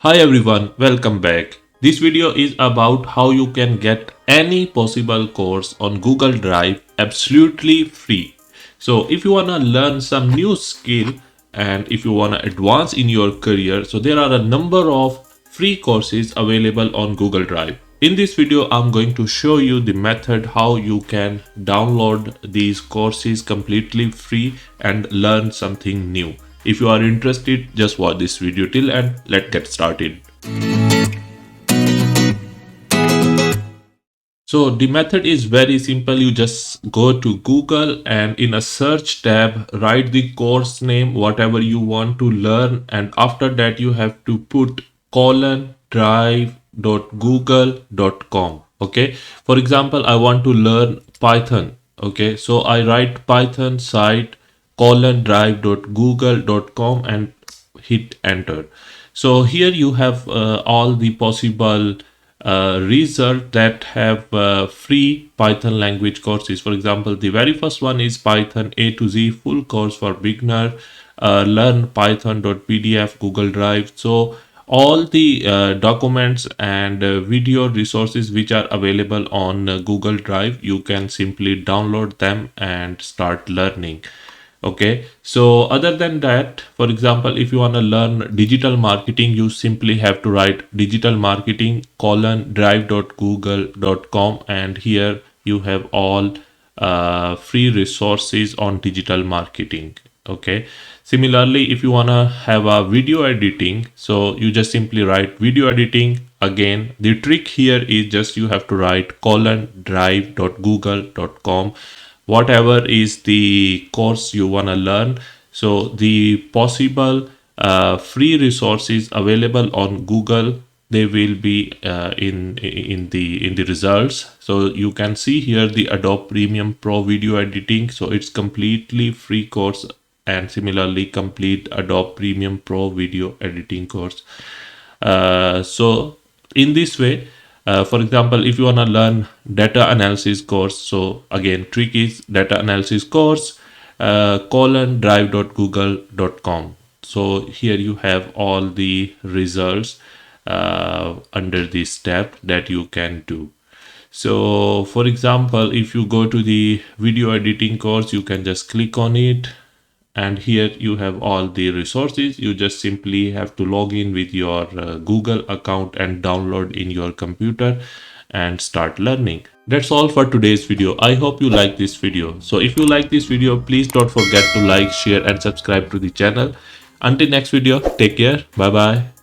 Hi everyone, welcome back. This video is about how you can get any possible course on Google Drive absolutely free. So if you want to learn some new skill and if you want to advance in your career, so there are a number of free courses available on Google Drive. In this video, I'm going to show you the method how you can download these courses completely free and learn something new. If you are interested, just watch this video till and let's get started. So the method is very simple. You just go to Google and in a search tab, write the course name, whatever you want to learn. And after that, you have to put drive.google.com. Okay. For example, I want to learn Python. Okay. So I write Python site drive.google.com and hit enter. So here you have all the possible result that have free Python language courses. For example, the very first one is Python A to Z full course for beginner. Learn Python.pdf Google Drive. So all the documents and video resources which are available on Google Drive, you can simply download them and start learning. Okay, so other than that, for example, if you want to learn digital marketing, you simply have to write digital marketing drive.google.com, and here you have all free resources on digital marketing. Okay, similarly, if you want to have a video editing, so you just simply write video editing. Again, the trick here is just you have to write drive.google.com, whatever is the course you want to learn. So the possible free resources available on Google, they will be in the results. So you can see here the Adobe Premium Pro video editing. So it's completely free course, and similarly complete Adobe Premium Pro video editing course. So in this way, for example, if you want to learn data analysis course, so again, trick is data analysis course drive.google.com. So here you have all the results under this tab that you can do. So for example, if you go to the video editing course, you can just click on it, and here you have all the resources. You just simply have to log in with your Google account and download in your computer and start learning. That's all for today's video. I hope you like this video. So if you like this video, please don't forget to like, share and subscribe to the channel. Until next video, take care. Bye bye.